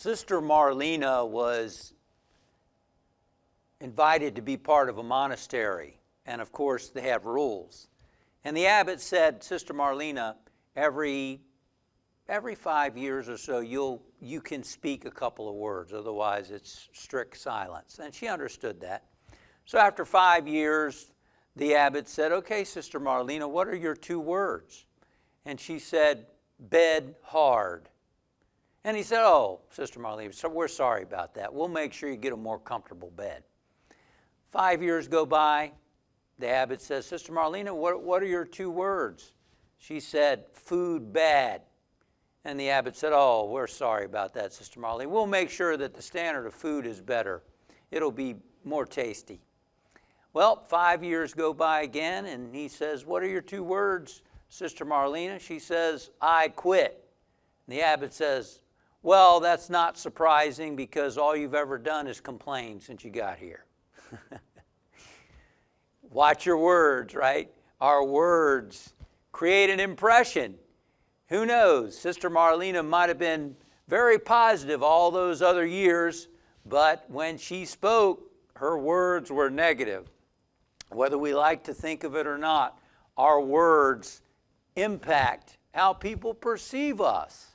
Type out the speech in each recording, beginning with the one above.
Sister Marlena was invited to be part of a monastery, and of course they have rules. And the abbot said, Sister Marlena, every 5 years or so you can speak a couple of words, otherwise it's strict silence. And she understood that. So after 5 years, the abbot said, okay, Sister Marlena, what are your 2 words? And she said, bed hard. And he said, oh, Sister Marlene, so we're sorry about that. We'll make sure you get a more comfortable bed. 5 years go by. The abbot says, Sister Marlena, what are your 2 words? She said, food bad. And the abbot said, oh, we're sorry about that, Sister Marlene. We'll make sure that the standard of food is better. It'll be more tasty. Well, 5 years go by again, and he says, what are your 2 words, Sister Marlena? She says, I quit. And the abbot says, well, that's not surprising because all you've ever done is complain since you got here. Watch your words, right? Our words create an impression. Who knows? Sister Marlena might have been very positive all those other years, but when she spoke, her words were negative. Whether we like to think of it or not, our words impact how people perceive us.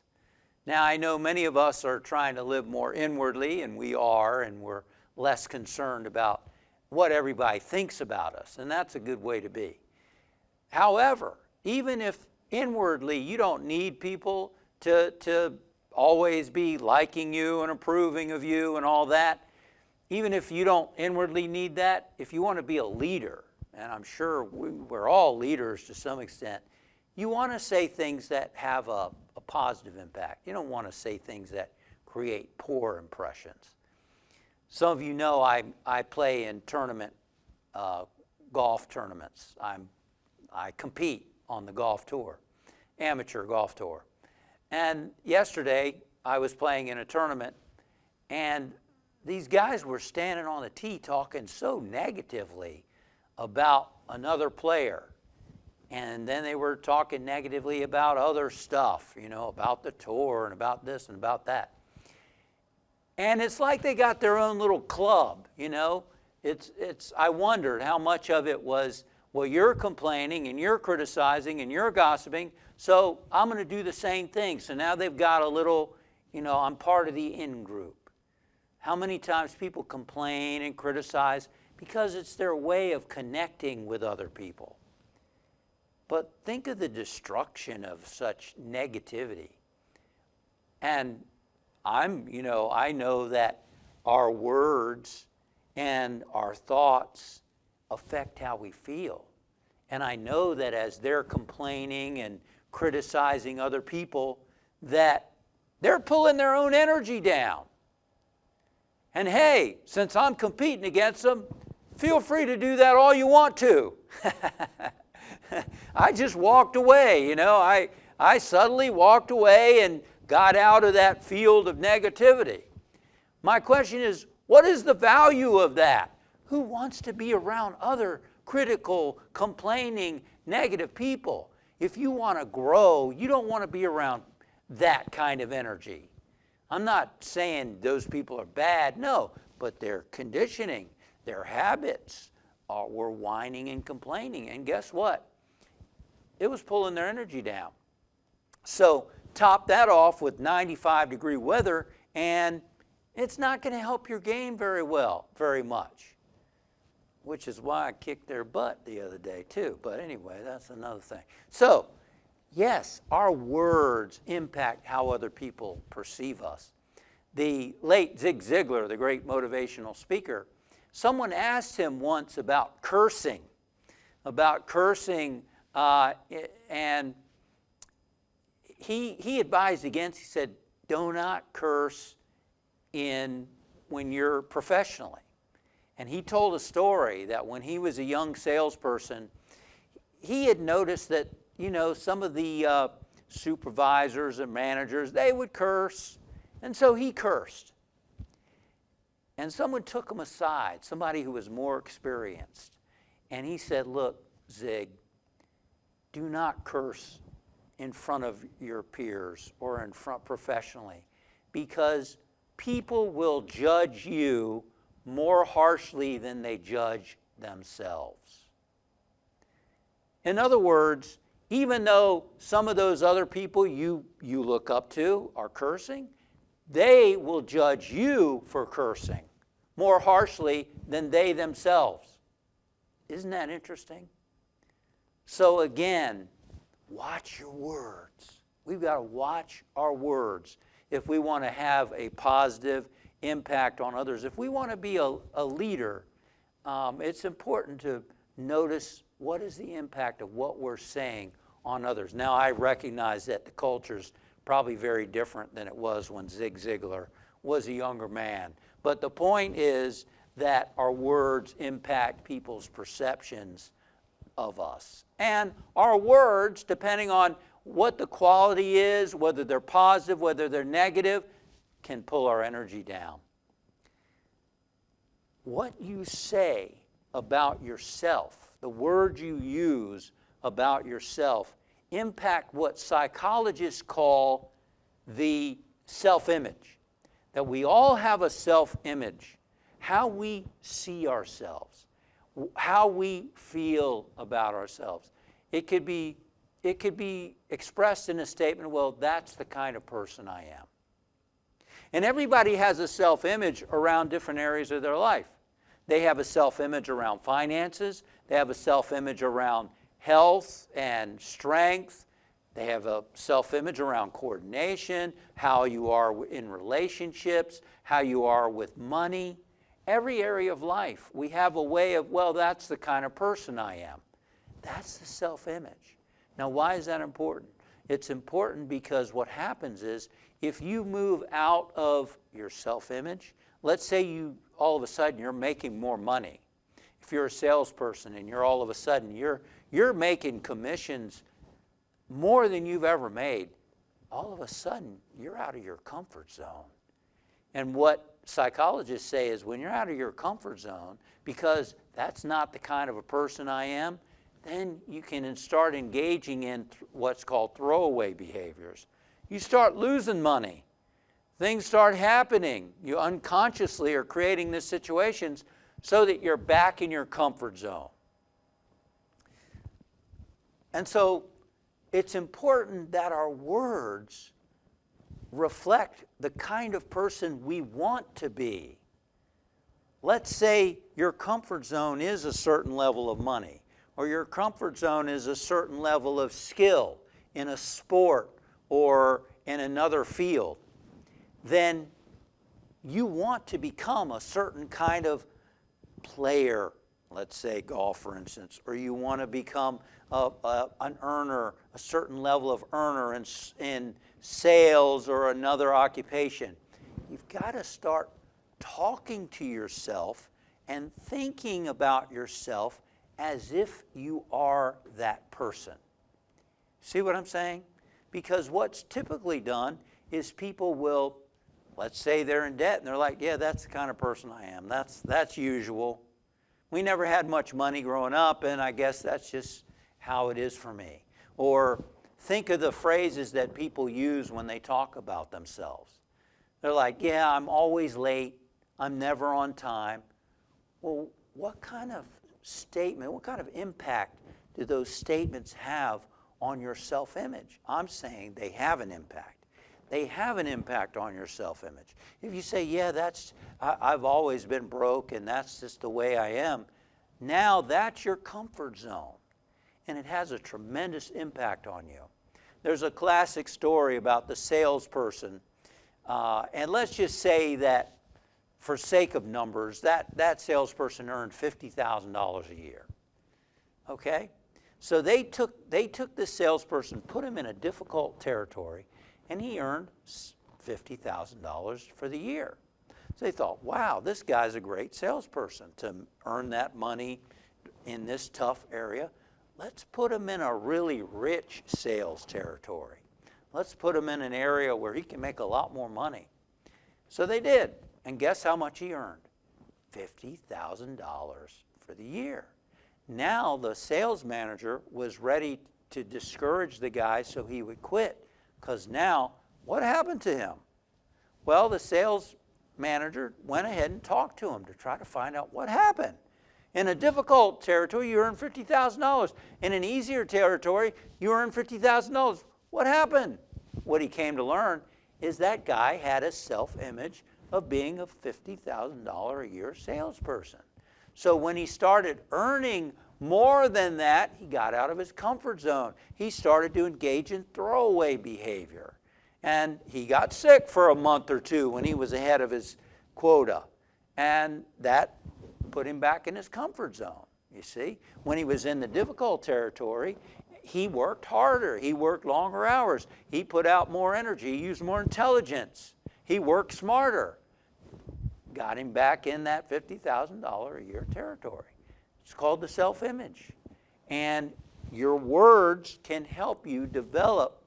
Now, I know many of us are trying to live more inwardly, and we are, and we're less concerned about what everybody thinks about us, and that's a good way to be. However, even if inwardly you don't need people to always be liking you and approving of you and all that, even if you don't inwardly need that, if you want to be a leader, and I'm sure we're all leaders to some extent, you want to say things that have a positive impact. You don't want to say things that create poor impressions. Some of you know I play in golf tournaments. I compete on the golf tour, amateur golf tour. And yesterday I was playing in a tournament, and these guys were standing on the tee talking so negatively about another player. And then they were talking negatively about other stuff, about the tour and about this and about that. And it's like they got their own little club, I wondered how much of it was, well, you're complaining and you're criticizing and you're gossiping, so I'm going to do the same thing. So now they've got a little, I'm part of the in-group. How many times people complain and criticize because it's their way of connecting with other people. But think of the destruction of such negativity. And I know that our words and our thoughts affect how we feel. And I know that as they're complaining and criticizing other people, that they're pulling their own energy down. And hey, since I'm competing against them, feel free to do that all you want to. I just walked away, I subtly walked away and got out of that field of negativity. My question is, what is the value of that? Who wants to be around other critical, complaining, negative people? If you want to grow, you don't want to be around that kind of energy. I'm not saying those people are bad, no, but their conditioning, their habits were whining and complaining. And guess what? It was pulling their energy down. So top that off with 95-degree weather, and it's not going to help your game very much. Which is why I kicked their butt the other day too. But anyway, that's another thing. So, yes, our words impact how other people perceive us. The late Zig Ziglar, the great motivational speaker, someone asked him once about cursing, and he advised against. He said, "Do not curse when you're professionally." And he told a story that when he was a young salesperson, he had noticed that some of the supervisors and managers, they would curse, and so he cursed. And someone took him aside, somebody who was more experienced, and he said, "Look, Zig, do not curse in front of your peers or in front professionally, because people will judge you more harshly than they judge themselves. In other words, even though some of those other people you look up to are cursing, they will judge you for cursing more harshly than they themselves. Isn't that interesting? So again, watch your words. We've got to watch our words if we want to have a positive impact on others. If we want to be a leader, it's important to notice what is the impact of what we're saying on others. Now, I recognize that the culture's probably very different than it was when Zig Ziglar was a younger man. But the point is that our words impact people's perceptions of us. And our words, depending on what the quality is, whether they're positive, whether they're negative, can pull our energy down. What you say about yourself, the words you use about yourself, impact what psychologists call the self-image. That we all have a self-image, how we see ourselves, how we feel about ourselves. It could be expressed in a statement, well, that's the kind of person I am. And everybody has a self-image around different areas of their life. They have a self-image around finances. They have a self-image around health and strength. They have a self-image around coordination, how you are in relationships, how you are with money. Every area of life, we have a way of, well, that's the kind of person I am. That's the self-image. Now, why is that important? It's important because what happens is, if you move out of your self-image, let's say you, all of a sudden, you're making more money. If you're a salesperson and you're all of a sudden, you're making commissions more than you've ever made, all of a sudden, you're out of your comfort zone. And what psychologists say is, when you're out of your comfort zone, because that's not the kind of a person I am, then you can start engaging in what's called throwaway behaviors. You start losing money. Things start happening. You unconsciously are creating these situations so that you're back in your comfort zone. And so it's important that our words reflect the kind of person we want to be. Let's say your comfort zone is a certain level of money, or your comfort zone is a certain level of skill in a sport or in another field. Then you want to become a certain kind of player, let's say golf, for instance, or you want to become an earner, a certain level of earner in sales or another occupation. You've got to start talking to yourself and thinking about yourself as if you are that person. See what I'm saying? Because what's typically done is people will, let's say they're in debt, and they're like, yeah, that's the kind of person I am. That's usual. We never had much money growing up, and I guess that's just how it is for me. Or think of the phrases that people use when they talk about themselves. They're like, yeah, I'm always late. I'm never on time. Well, what kind of statement, what kind of impact do those statements have on your self-image? I'm saying they have an impact. They have an impact on your self-image. If you say, yeah, I've always been broke and that's just the way I am, now that's your comfort zone. And it has a tremendous impact on you. There's a classic story about the salesperson. And let's just say that, for sake of numbers, that salesperson earned $50,000 a year. Okay? So they took this salesperson, put him in a difficult territory, and he earned $50,000 for the year. So they thought, wow, this guy's a great salesperson to earn that money in this tough area. Let's put him in a really rich sales territory. Let's put him in an area where he can make a lot more money. So they did. And guess how much he earned? $50,000 for the year. Now the sales manager was ready to discourage the guy so he would quit. Because now, what happened to him? Well, the sales manager went ahead and talked to him to try to find out what happened. In a difficult territory, you earn $50,000. In an easier territory, you earn $50,000. What happened? What he came to learn is that guy had a self-image of being a $50,000 a year salesperson. So when he started earning more than that, he got out of his comfort zone. He started to engage in throwaway behavior. And he got sick for a month or two when he was ahead of his quota. And that put him back in his comfort zone, you see. When he was in the difficult territory, he worked harder. He worked longer hours. He put out more energy. He used more intelligence. He worked smarter. Got him back in that $50,000 a year territory. It's called the self-image. And your words can help you develop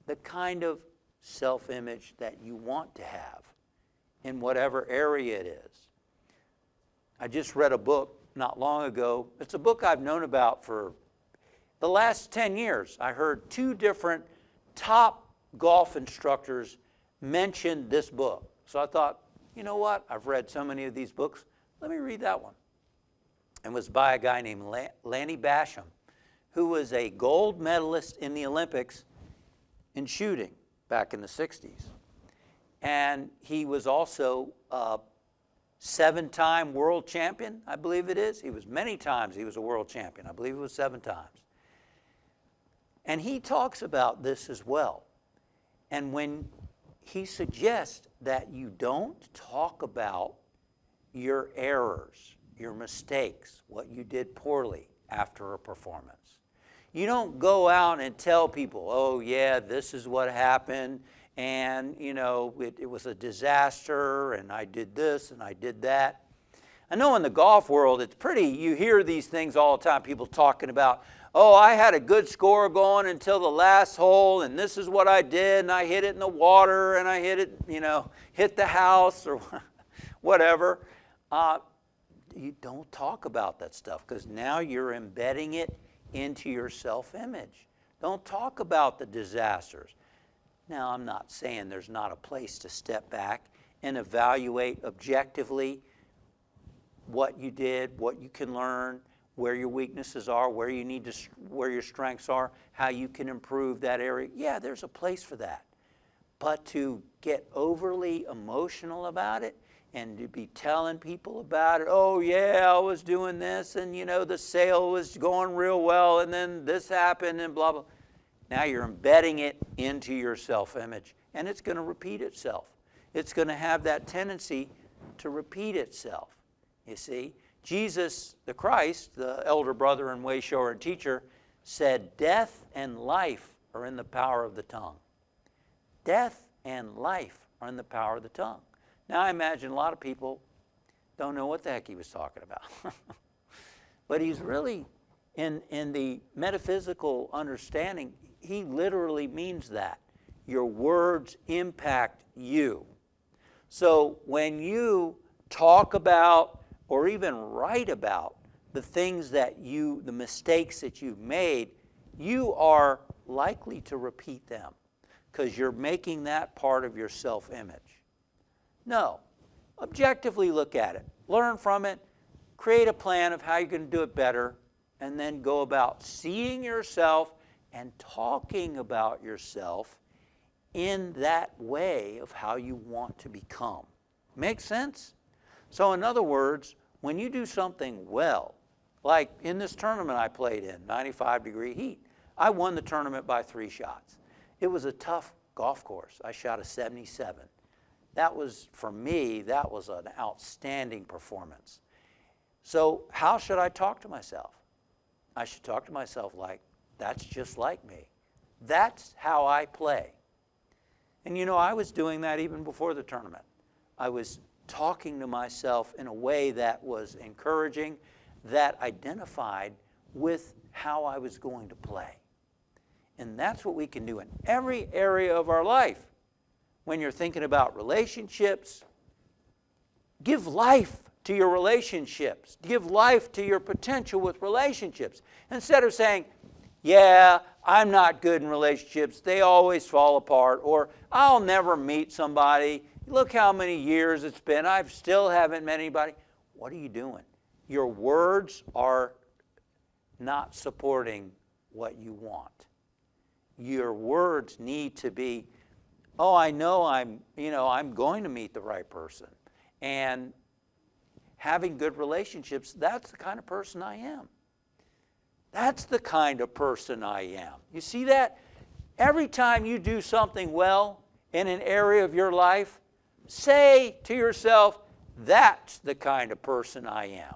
the kind of self-image that you want to have in whatever area it is. I just read a book not long ago. It's a book I've known about for the last 10 years. I heard 2 different top golf instructors mention this book. So I thought, you know what? I've read so many of these books. Let me read that one. It was by a guy named Lanny Basham, who was a gold medalist in the Olympics in shooting back in the 60s. And he was also a 7-time world champion, I believe it is. He was many times he was a world champion. I believe it was 7 times. And he talks about this as well. And when he suggests that you don't talk about your errors, your mistakes, what you did poorly after a performance. You don't go out and tell people, oh yeah, this is what happened, and you know, it was a disaster, and I did this and I did that. I know in the golf world, it's pretty, you hear these things all the time, people talking about, oh, I had a good score going until the last hole, and this is what I did, and I hit it in the water, and I hit it, you know, hit the house, or whatever. You don't talk about that stuff, because now you're embedding it into your self-image. Don't talk about the disasters. Now, I'm not saying there's not a place to step back and evaluate objectively what you did, what you can learn, where your weaknesses are, where you need to, where your strengths are, how you can improve that area. Yeah, there's a place for that. But to get overly emotional about it and to be telling people about it, oh yeah, I was doing this, and you know, the sale was going real well, and then this happened, and blah, blah. Now you're embedding it into your self-image, and it's going to repeat itself. It's going to have that tendency to repeat itself, you see. Jesus, the Christ, the elder brother and way shower and teacher, said death and life are in the power of the tongue. Death and life are in the power of the tongue. Now I imagine a lot of people don't know what the heck he was talking about. But he's really, in the metaphysical understanding, he literally means that. Your words impact you. So when you talk about or even write about the things that the mistakes that you've made, you are likely to repeat them because you're making that part of your self-image. No, objectively look at it, learn from it, create a plan of how you're going to do it better, and then go about seeing yourself and talking about yourself in that way of how you want to become. Make sense? So in other words, when you do something well, like in this tournament I played in, 95-degree heat, I won the tournament by 3 shots. It was a tough golf course. I shot a 77. That was, for me, that was an outstanding performance. So how should I talk to myself? I should talk to myself like, that's just like me. That's how I play. And you know, I was doing that even before the tournament. I was talking to myself in a way that was encouraging, that identified with how I was going to play. And that's what we can do in every area of our life. When you're thinking about relationships, give life to your relationships. Give life to your potential with relationships. Instead of saying, yeah, I'm not good in relationships, they always fall apart, or I'll never meet somebody, Look how many years it's been. I still haven't met anybody. What are you doing? Your words are not supporting what you want. Your words need to be, oh, I know I'm going to meet the right person. And having good relationships, that's the kind of person I am. That's the kind of person I am. You see that? Every time you do something well in an area of your life, say to yourself, that's the kind of person I am.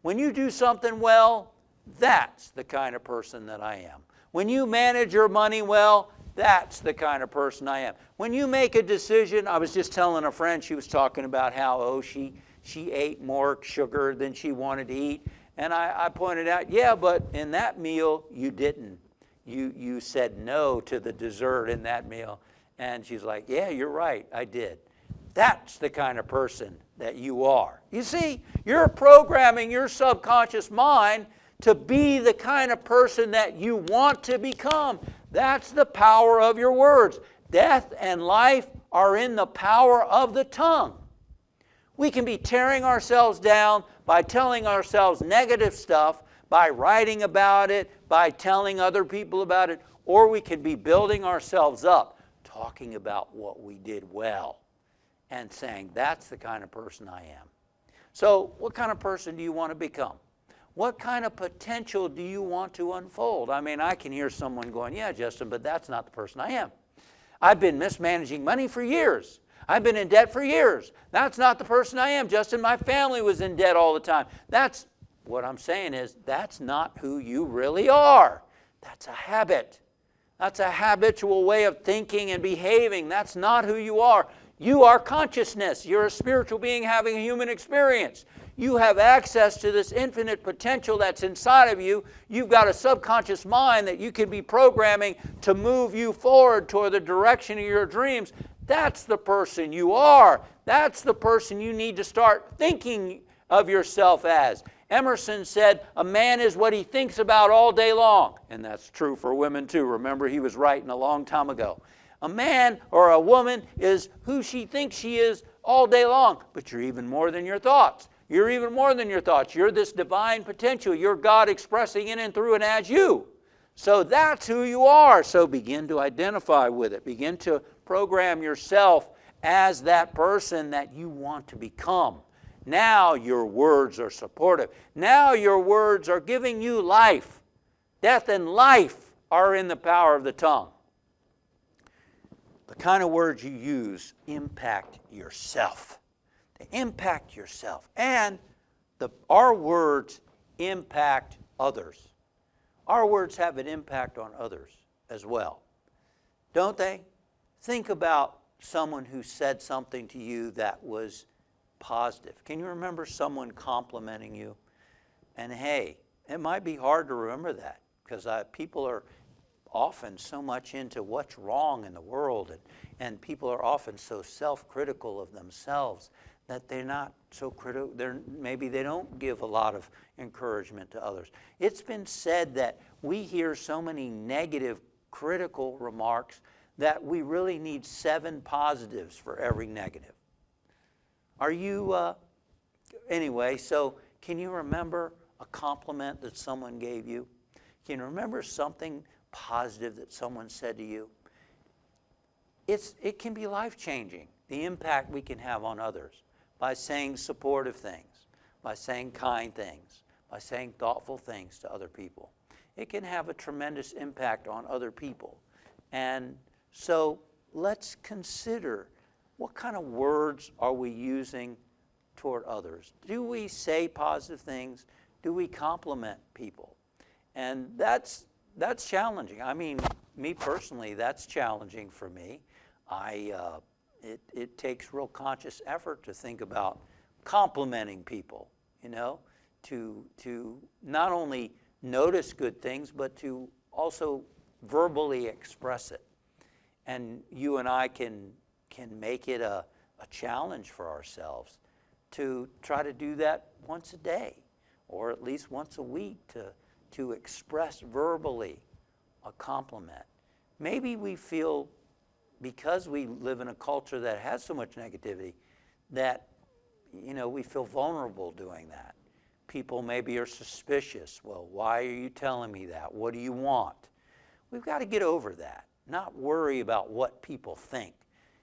When you do something well, that's the kind of person that I am. When you manage your money well, that's the kind of person I am. When you make a decision, I was just telling a friend, she was talking about how, she ate more sugar than she wanted to eat. And I pointed out, yeah, but in that meal, you didn't. You said no to the dessert in that meal. And she's like, yeah, you're right, I did. That's the kind of person that you are. You see, you're programming your subconscious mind to be the kind of person that you want to become. That's the power of your words. Death and life are in the power of the tongue. We can be tearing ourselves down by telling ourselves negative stuff, by writing about it, by telling other people about it, or we could be building ourselves up, talking about what we did well, and saying, that's the kind of person I am. So what kind of person do you want to become? What kind of potential do you want to unfold? I mean, I can hear someone going, yeah, Justin, but that's not the person I am. I've been mismanaging money for years. I've been in debt for years. That's not the person I am, Justin. My family was in debt all the time. That's what I'm saying is that's not who you really are. That's a habit. That's a habitual way of thinking and behaving. That's not who you are. You are consciousness. You're a spiritual being having a human experience. You have access to this infinite potential that's inside of you. You've got a subconscious mind that you can be programming to move you forward toward the direction of your dreams. That's the person you are. That's the person you need to start thinking of yourself as. Emerson said, a man is what he thinks about all day long. And that's true for women too. Remember, he was writing a long time ago. A man or a woman is who she thinks she is all day long. But you're even more than your thoughts. You're even more than your thoughts. You're this divine potential. You're God expressing in and through and as you. So that's who you are. So begin to identify with it. Begin to program yourself as that person that you want to become. Now your words are supportive. Now your words are giving you life. Death and life are in the power of the tongue. The kind of words you use impact yourself. They impact yourself. And our words impact others. Our words have an impact on others as well. Don't they? Think about someone who said something to you that was positive. Can you remember someone complimenting you? And hey, it might be hard to remember that because people are often so much into what's wrong in the world, and people are often so self-critical of themselves that they're not so critical. Maybe they don't give a lot of encouragement to others. It's been said that we hear so many negative, critical remarks that we really need 7 positives for every negative. Are you, anyway, so can you remember a compliment that someone gave you? Can you remember something positive that someone said to you? It can be life-changing, the impact we can have on others by saying supportive things, by saying kind things, by saying thoughtful things to other people. It can have a tremendous impact on other people. And so let's consider, what kind of words are we using toward others? Do we say positive things? Do we compliment people? And that's challenging. I mean, me personally, that's challenging for me. It takes real conscious effort to think about complimenting people, to not only notice good things, but to also verbally express it. And you and I can make it a challenge for ourselves to try to do that once a day, or at least once a week, to express verbally a compliment. Maybe we feel because we live in a culture that has so much negativity, that, we feel vulnerable doing that. People maybe are suspicious. Well, why are you telling me that? What do you want? We've got to get over that, not worry about what people think.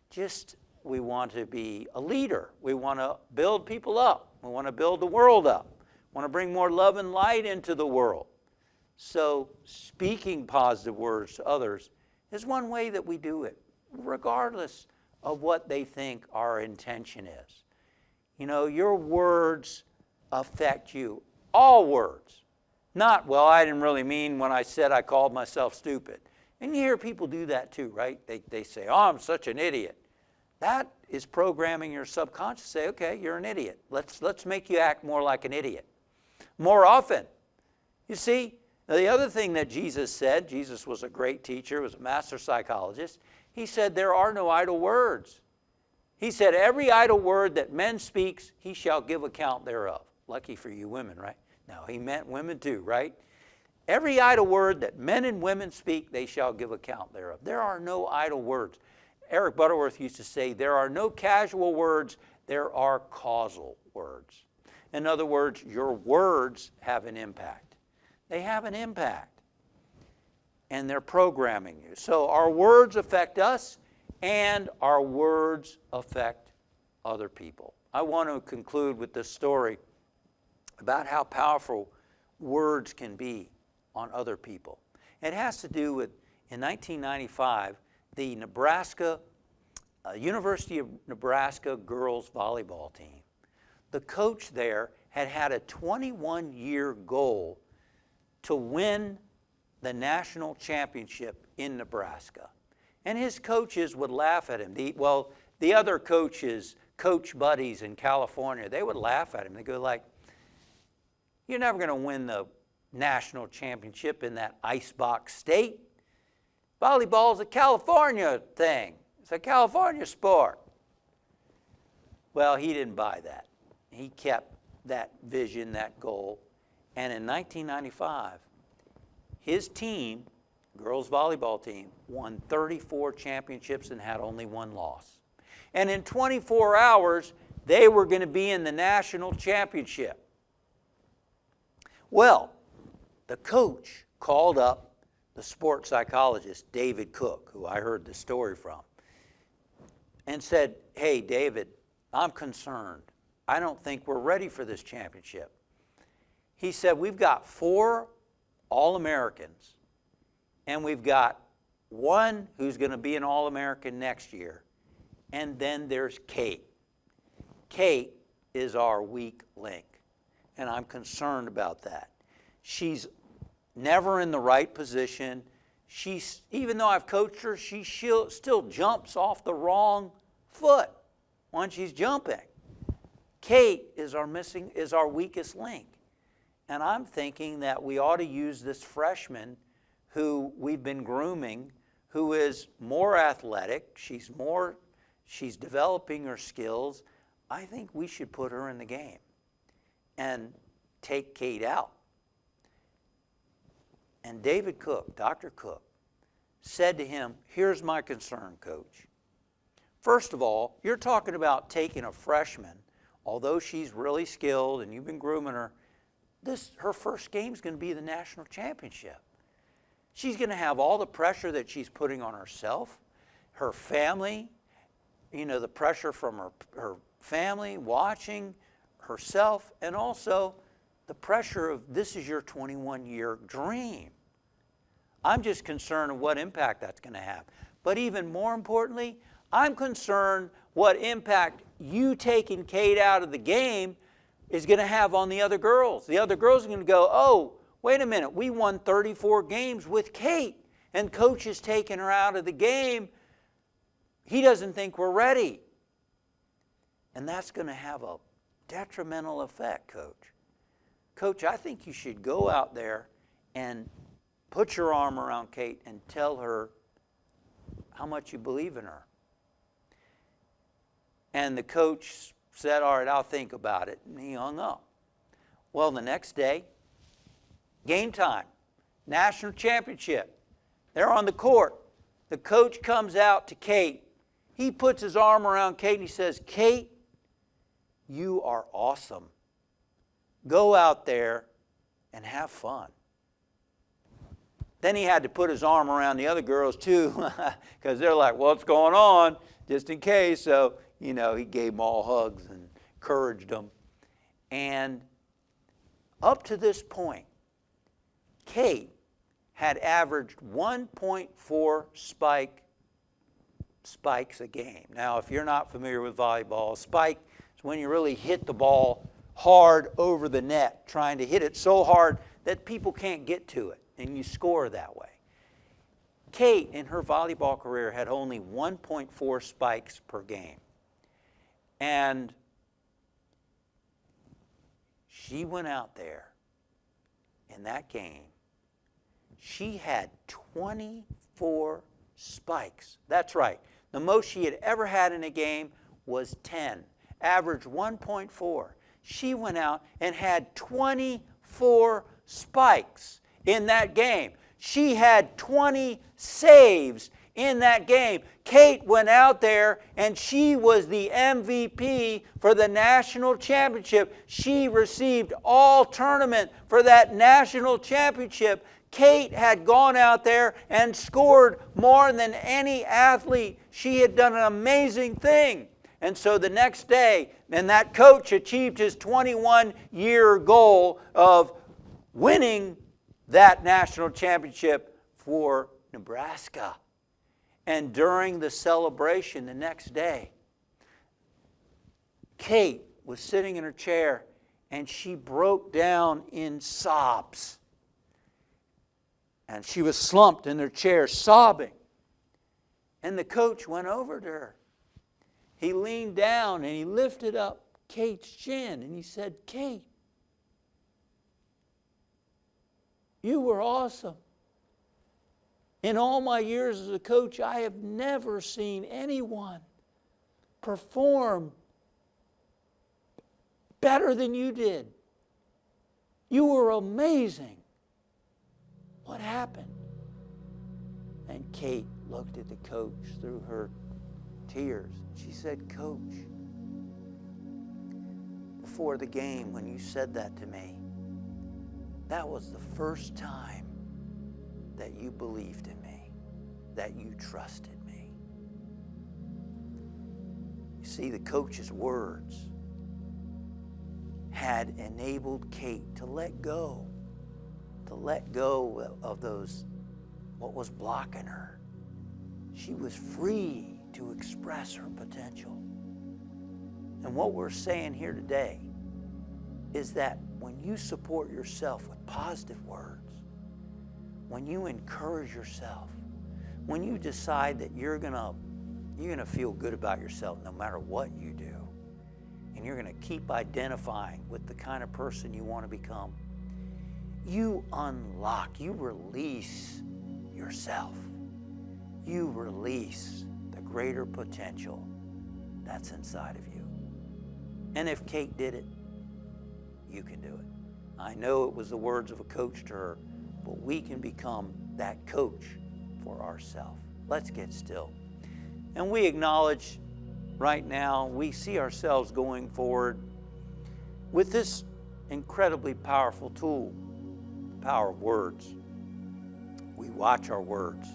Just, we want to be a leader. We want to build people up. We want to build the world up. We want to bring more love and light into the world. So speaking positive words to others is one way that we do it, regardless of what they think our intention is. Your words affect you. All words. Not, well, I didn't really mean when I said I called myself stupid. And you hear people do that too, right? They say, oh, I'm such an idiot. That is programming your subconscious to say, okay, you're an idiot. Let's make you act more like an idiot. More often. You see, the other thing that Jesus said, Jesus was a great teacher, was a master psychologist. He said, there are no idle words. He said, every idle word that men speaks, he shall give account thereof. Lucky for you women, right? No, he meant women too, right? Every idle word that men and women speak, they shall give account thereof. There are no idle words. Eric Butterworth used to say, there are no casual words, there are causal words. In other words, your words have an impact. They have an impact. And they're programming you. So our words affect us, and our words affect other people. I want to conclude with this story about how powerful words can be on other people. It has to do with, in 1995, the University of Nebraska girls volleyball team. The coach there had a 21-year goal to win the national championship in Nebraska. And his coaches would laugh at him. The other coaches, coach buddies in California, they would laugh at him. They go like, you're never going to win the national championship in that icebox state. Volleyball is a California thing. It's a California sport. Well, he didn't buy that. He kept that vision, that goal. And in 1995, his team, girls volleyball team, won 34 championships and had only one loss. And in 24 hours, they were going to be in the national championship. Well, the coach called up the sports psychologist, David Cook, who I heard the story from, and said, hey, David, I'm concerned. I don't think we're ready for this championship. He said, we've got 4 All-Americans, and we've got 1 who's going to be an All-American next year, and then there's Kate. Kate is our weak link, and I'm concerned about that. She's never in the right position. Even though I've coached her, she still jumps off the wrong foot when she's jumping. Kate is our weakest link. And I'm thinking that we ought to use this freshman who we've been grooming, who is more athletic, she's developing her skills. I think we should put her in the game and take Kate out. And David Cook, Dr. Cook, said to him, here's my concern, coach. First of all, you're talking about taking a freshman, although she's really skilled and you've been grooming her, her first game is going to be the national championship. She's going to have all the pressure that she's putting on herself, her family, the pressure from her family, watching herself, and also the pressure of this is your 21-year dream. I'm just concerned of what impact that's going to have. But even more importantly, I'm concerned what impact you taking Kate out of the game is going to have on the other girls. The other girls are going to go, oh, wait a minute, we won 34 games with Kate, and coach is taking her out of the game. He doesn't think we're ready. And that's going to have a detrimental effect, coach. Coach, I think you should go out there and put your arm around Kate and tell her how much you believe in her. And the coach said, all right, I'll think about it. And he hung up. Well, the next day, game time, national championship. They're on the court. the coach comes out to Kate. He puts his arm around Kate and he says, Kate, you are awesome. Go out there and have fun. Then he had to put his arm around the other girls too, because they're like, what's going on? Just in case. So, he gave them all hugs and encouraged them. And up to this point, Kate had averaged 1.4 spikes a game. Now, if you're not familiar with volleyball, a spike is when you really hit the ball hard over the net, trying to hit it so hard that people can't get to it, and you score that way. Kate, in her volleyball career, had only 1.4 spikes per game. And she went out there in that game. She had 24 spikes. That's right. The most she had ever had in a game was 10. Average 1.4. She went out and had 24 spikes in that game. She had 20 saves in that game. Kate went out there and she was the MVP for the national championship. She received all tournament for that national championship. Kate had gone out there and scored more than any athlete. She had done an amazing thing. And so the next day, and that coach achieved his 21-year goal of winning that national championship for Nebraska. And during the celebration the next day, Kate was sitting in her chair and she broke down in sobs. And she was slumped in her chair sobbing. And the coach went over to her. He leaned down and he lifted up Kate's chin and he said, Kate, you were awesome. In all my years as a coach, I have never seen anyone perform better than you did. You were amazing. What happened? And Kate looked at the coach through her tears. She said, Coach, before the game when you said that to me, that was the first time that you believed in me, that you trusted me. You see, the coach's words had enabled Kate to let go of those, what was blocking her. She was free to express her potential. And what we're saying here today is that when you support yourself with positive words, when you encourage yourself, when you decide that you're gonna feel good about yourself no matter what you do, and you're gonna keep identifying with the kind of person you want to become, you unlock, you release yourself. You release the greater potential that's inside of you. And if Kate did it, you can do it. I know it was the words of a coach to her, but we can become that coach for ourselves. Let's get still. And we acknowledge right now, we see ourselves going forward with this incredibly powerful tool, the power of words. We watch our words.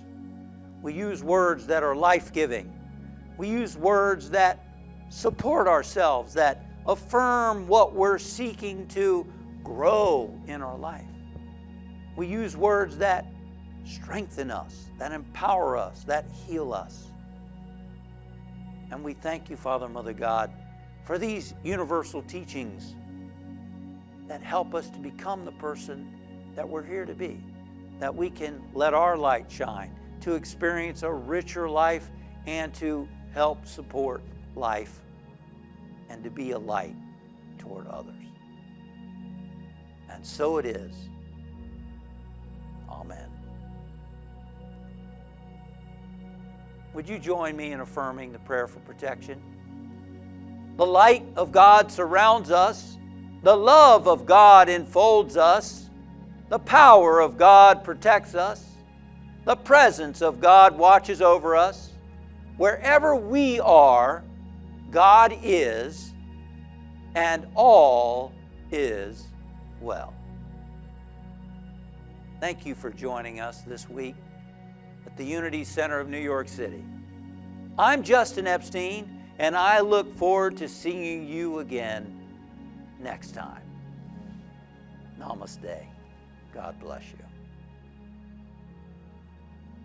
We use words that are life-giving. We use words that support ourselves, that affirm what we're seeking to grow in our life. We use words that strengthen us, that empower us, that heal us. And we thank you, Father, Mother God, for these universal teachings that help us to become the person that we're here to be, that we can let our light shine, to experience a richer life and to help support life and to be a light toward others. And so it is. Amen. Would you join me in affirming the prayer for protection? The light of God surrounds us. The love of God enfolds us. The power of God protects us. The presence of God watches over us. Wherever we are, God is, and all is well. Thank you for joining us this week at the Unity Center of New York City. I'm Justin Epstein, and I look forward to seeing you again next time. Namaste. God bless you.